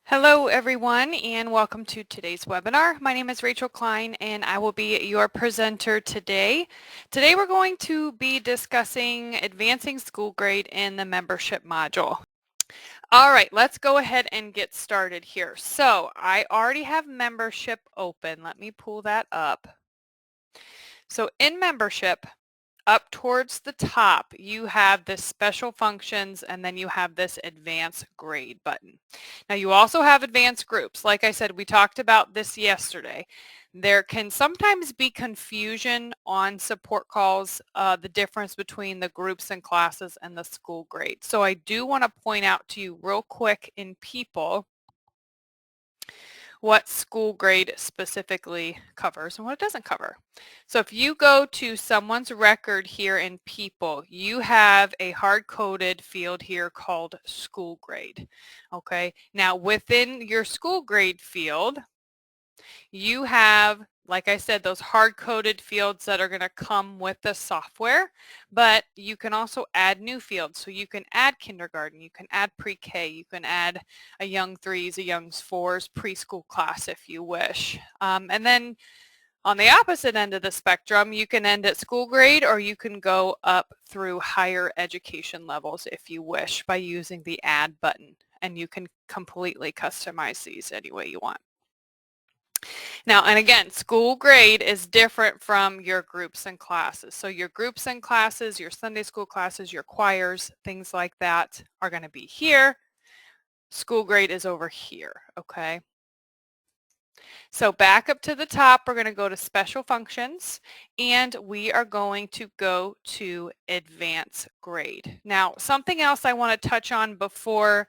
Hello everyone and welcome to today's webinar. My name is Rachel Klein and I will be your presenter today. Today we're going to be discussing advancing school grade in the membership module. All right, let's go ahead and get started here. So I already have membership open. Let me pull that up. So in membership, up towards the top, you have this special functions and then you have this advanced grade button. Now you also have advanced groups. Like I said, we talked about this yesterday. There can sometimes be confusion on support calls, the difference between the groups and classes and the school grade. So I do want to point out to you real quick in people what school grade specifically covers and what it doesn't cover. So if you go to someone's record here in people, you have a hard-coded field here called school grade. Okay, now within your school grade field, you have, like I said, those hard-coded fields that are going to come with the software, but you can also add new fields. So you can add kindergarten, you can add pre-K, you can add a young threes, a young fours, preschool class if you wish. And then on the opposite end of the spectrum, you can end at school grade or you can go up through higher education levels if you wish by using the add button. And you can completely customize these any way you want. Now, and again, school grade is different from your groups and classes. So your groups and classes, your Sunday school classes, your choirs, things like that are going to be here. School grade is over here, okay? So back up to the top, we're going to go to special functions and we are going to go to advanced grade. Now, something else I want to touch on before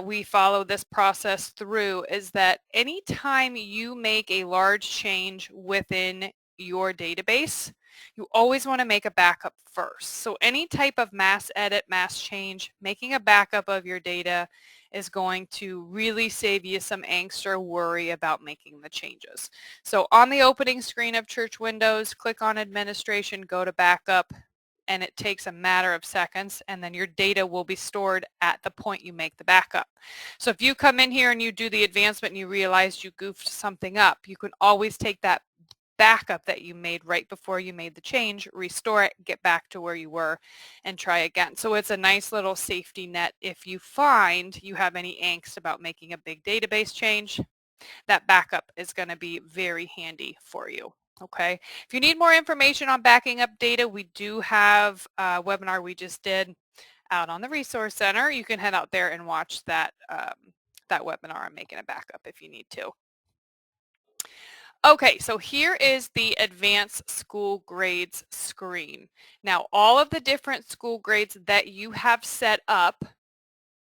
we follow this process through is that anytime you make a large change within your database, you always want to make a backup first. So any type of mass edit, mass change, making a backup of your data is going to really save you some angst or worry about making the changes. So on the opening screen of Church Windows, click on Administration, go to Backup, and it takes a matter of seconds, and then your data will be stored at the point you make the backup. So if you come in here and you do the advancement and you realize you goofed something up, you can always take that backup that you made right before you made the change, restore it, get back to where you were, and try again. So it's a nice little safety net if you find you have any angst about making a big database change. That backup is going to be very handy for you. Okay, if you need more information on backing up data, we do have a webinar we just did out on the Resource Center. You can head out there and watch that, that webinar on making a backup if you need to. Okay, so here is the advanced school grades screen. Now, all of the different school grades that you have set up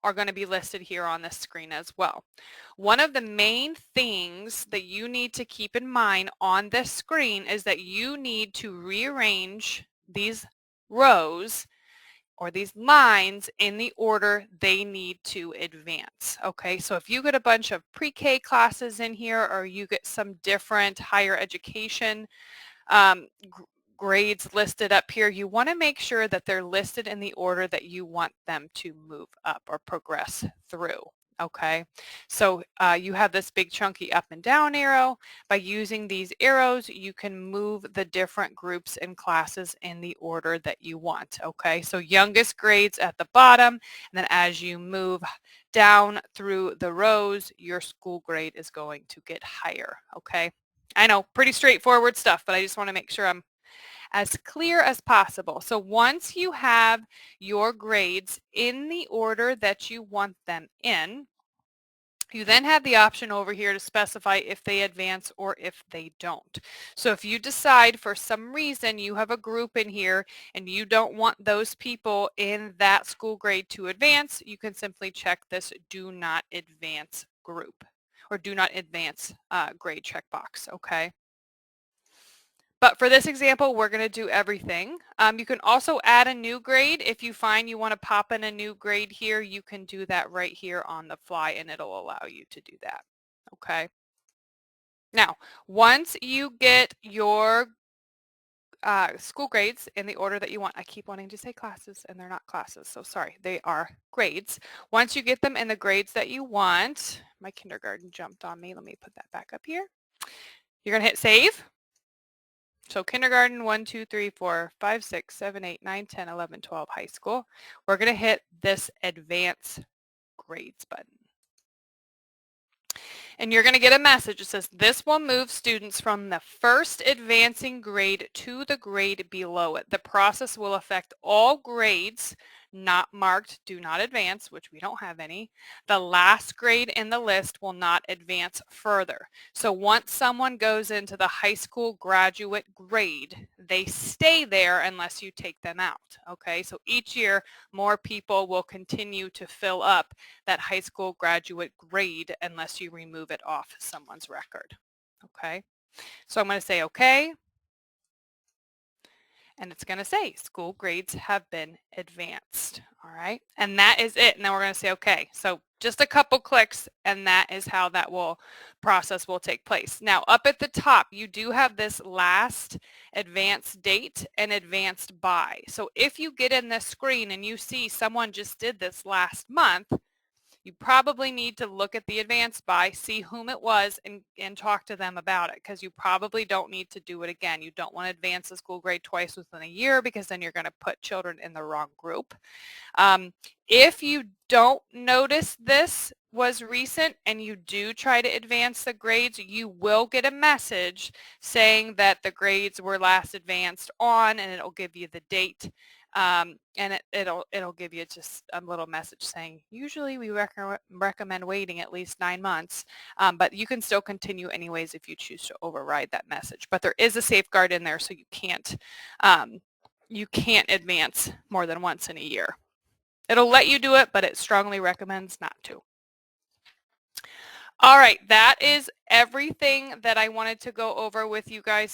are going to be listed here on this screen as well. One of the main things that you need to keep in mind on this screen is that you need to rearrange these rows or these lines in the order they need to advance. Okay, so if you get a bunch of pre-K classes in here or you get some different higher education grades listed up here, you want to make sure that they're listed in the order that you want them to move up or progress through. Okay, so you have this big chunky up and down arrow. By using these arrows, you can move the different groups and classes in the order that you want. Okay, so youngest grades at the bottom, and then as you move down through the rows, your school grade is going to get higher. Okay, I know, pretty straightforward stuff, but I just want to make sure I'm as clear as possible. So once you have your grades in the order that you want them in, you then have the option over here to specify if they advance or if they don't. So if you decide for some reason you have a group in here and you don't want those people in that school grade to advance, you can simply check this do not advance group or do not advance grade checkbox, okay? But for this example, we're going to do everything. You can also add a new grade. If you find you want to pop in a new grade here, you can do that right here on the fly and it'll allow you to do that. Okay. Now, once you get your school grades in the order that you want, I keep wanting to say classes and they're not classes, so sorry, they are grades. Once you get them in the grades that you want, My kindergarten jumped on me. Let me put that back up here. You're going to hit save. So kindergarten, 1, 2, 3, 4, 5, 6, 7, 8, 9, 10, 11, 12, high school. We're going to hit this advanced grades button. And you're going to get a message that says this will move students from the first advancing grade to the grade below it. The process will affect all grades not marked do not advance, which we don't have any. The last grade in the list will not advance further. So once someone goes into the high school graduate grade, they stay there unless you take them out. Okay, so each year more people will continue to fill up that high school graduate grade unless you remove it off someone's record. Okay, so I'm going to say okay, and it's going to say school grades have been advanced. All right, and that is it. And then we're going to say okay. So just a couple clicks, and that is how that process will take place. Now up at the top, you do have this last advanced date and advanced by. So if you get in this screen and you see someone just did this last month, you probably need to look at the advanced by, see whom it was, and talk to them about it, because you probably don't need to do it again. You don't want to advance the school grade twice within a year, because then you're going to put children in the wrong group. If you don't notice this was recent and you do try to advance the grades, you will get a message saying that the grades were last advanced on, and it'll give you the date. And it'll give you just a little message saying usually we recommend waiting at least 9 months, but you can still continue anyways if you choose to override that message. But there is a safeguard in there, so you can't advance more than once in a year. It'll let you do it, but it strongly recommends not to. All right, that is everything that I wanted to go over with you guys